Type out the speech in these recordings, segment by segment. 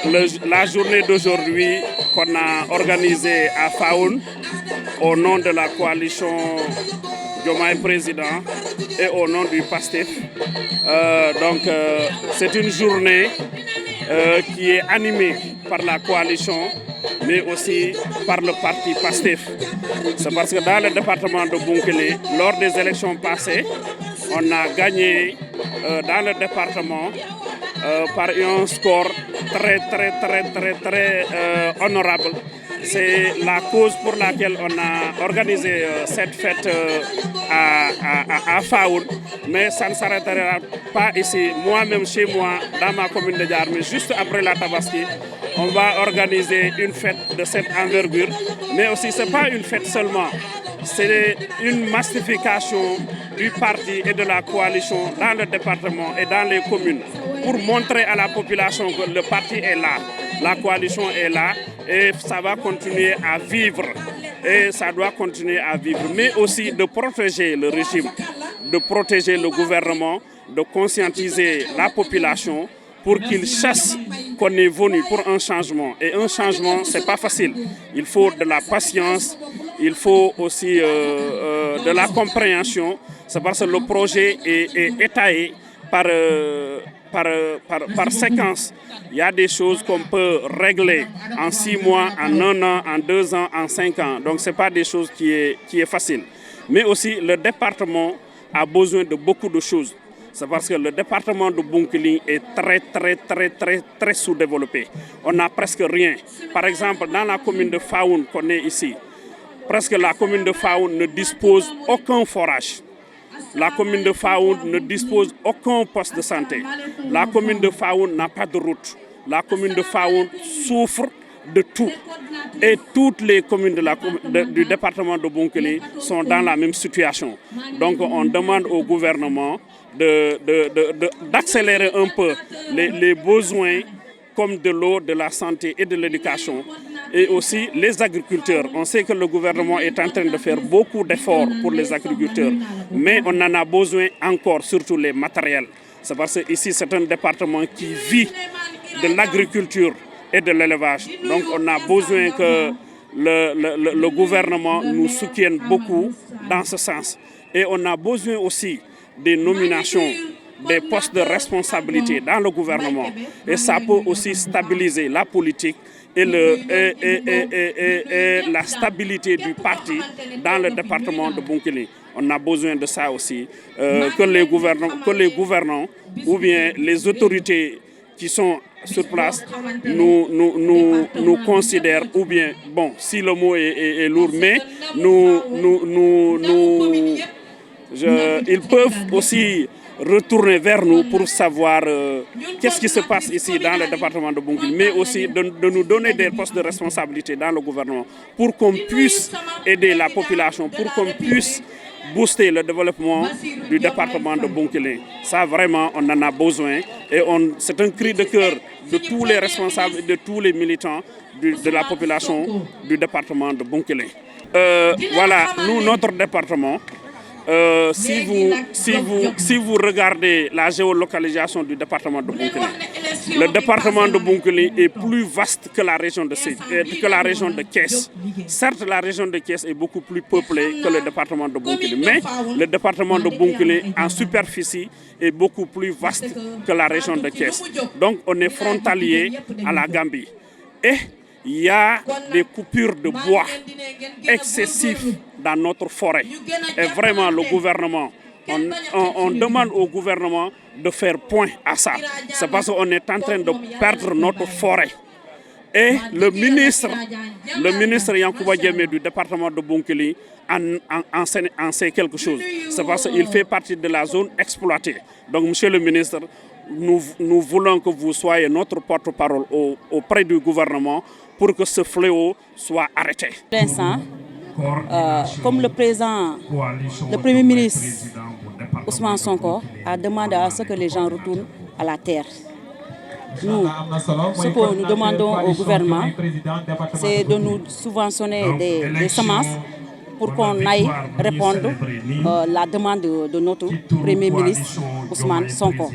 La journée d'aujourd'hui qu'on a organisée à Faoun au nom de la coalition Diomaye Président et au nom du PASTEF. C'est une journée qui est animée par la coalition, mais aussi par le parti PASTEF. C'est parce que dans le département de Bounkiling, lors des élections passées, on a gagné dans le département par un score très honorable. C'est la cause pour laquelle on a organisé cette fête à Faoun. Mais ça ne s'arrêtera pas ici. Moi-même, chez moi, dans ma commune de Diar, mais juste après la Tabaski, on va organiser une fête de cette envergure. Mais aussi, ce n'est pas une fête seulement. C'est une massification du parti et de la coalition dans le département et dans les communes pour montrer à la population que le parti est là, la coalition est là et ça va continuer à vivre et ça doit continuer à vivre. Mais aussi de protéger le régime, de protéger le gouvernement, de conscientiser la population pour qu'ils chassent qu'on est venu pour un changement. Et un changement, ce n'est pas facile. Il faut de la patience, il faut aussi de la compréhension. C'est parce que le projet est étayé par séquence. Il y a des choses qu'on peut régler en 6 mois, en 1 an, en 2 ans, en 5 ans. Donc ce n'est pas des choses qui est facile. Mais aussi le département a besoin de beaucoup de choses. C'est parce que le département de Bounkiling est très sous-développé. On n'a presque rien. Par exemple, dans la commune de Faoun qu'on est ici, presque la commune de Faoun ne dispose aucun forage. La commune de Faoun ne dispose aucun poste de santé. La commune de Faoun n'a pas de route. La commune de Faoun souffre de tout. Et toutes les communes du département de Bounkiling sont dans la même situation. Donc on demande au gouvernement d'accélérer un peu les besoins comme de l'eau, de la santé et de l'éducation. Et aussi les agriculteurs. On sait que le gouvernement est en train de faire beaucoup d'efforts pour les agriculteurs. Mais on en a besoin encore, surtout les matériels. C'est parce que ici c'est un département qui vit de l'agriculture et de l'élevage. Donc on a besoin que le gouvernement nous soutienne beaucoup dans ce sens. Et on a besoin aussi des nominations, des postes de responsabilité dans le gouvernement. Et ça peut aussi stabiliser la politique et la stabilité du parti dans le département de Bounkiling. On a besoin de ça aussi, que les gouvernants ou bien les autorités qui sont sur place nous considèrent, ou bien, bon, si le mot est lourd, mais ils peuvent aussi retourner vers nous pour savoir qu'est-ce qui se passe ici dans le département de Bounkiling, mais aussi de nous donner des postes de responsabilité dans le gouvernement pour qu'on puisse aider la population, pour qu'on puisse booster le développement du département de Bounkiling. Ça, vraiment, on en a besoin et c'est un cri de cœur de tous les responsables et de tous les militants de la population du département de Bounkiling. Voilà, nous, notre département, si vous regardez la géolocalisation du département de Bounkiling, le département de Bounkiling est plus vaste que la région de Thiès. Certes, la région de Thiès est beaucoup plus peuplée que le département de Bounkiling, mais le département de Bounkiling en superficie est beaucoup plus vaste que la région de Thiès. Donc on est frontalier à la Gambie. Et il y a des coupures de bois excessives dans notre forêt. Et vraiment, le gouvernement, on demande au gouvernement de faire point à ça. C'est parce qu'on est en train de perdre notre forêt. Et le ministre Yankouba Diémé du département de Bounkiling en sait quelque chose. C'est parce qu'il fait partie de la zone exploitée. Donc, monsieur le ministre, nous voulons que vous soyez notre porte-parole auprès du gouvernement pour que ce fléau soit arrêté. Comme le Premier ministre Ousmane Sonko a demandé à ce que les gens retournent à la terre. Nous, ce que nous demandons au gouvernement, c'est de nous subventionner des semences pour qu'on aille répondre à la demande de notre Premier ministre Ousmane Sonko.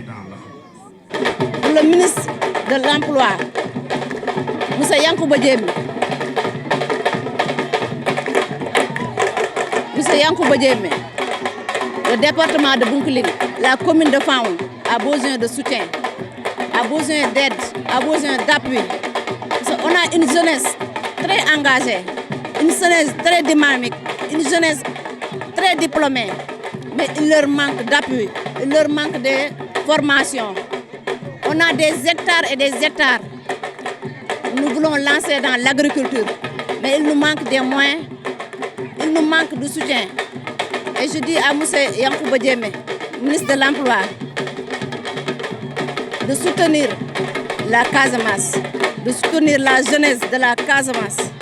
Le ministre de l'Emploi, Monsieur Yankouba Diémé. Monsieur Yankouba Diémé, le département de Bounkiling, la commune de Faoun a besoin de soutien, a besoin d'aide, a besoin d'appui. On a une jeunesse très engagée, une jeunesse très dynamique, une jeunesse très diplômée, mais il leur manque d'appui, il leur manque de formation. On a des hectares et des hectares. Nous voulons lancer dans l'agriculture, mais il nous manque des moyens, il nous manque de soutien. Et je dis à M. Yankouba Diémé, ministre de l'Emploi, de soutenir la Casamance, de soutenir la jeunesse de la Casamance.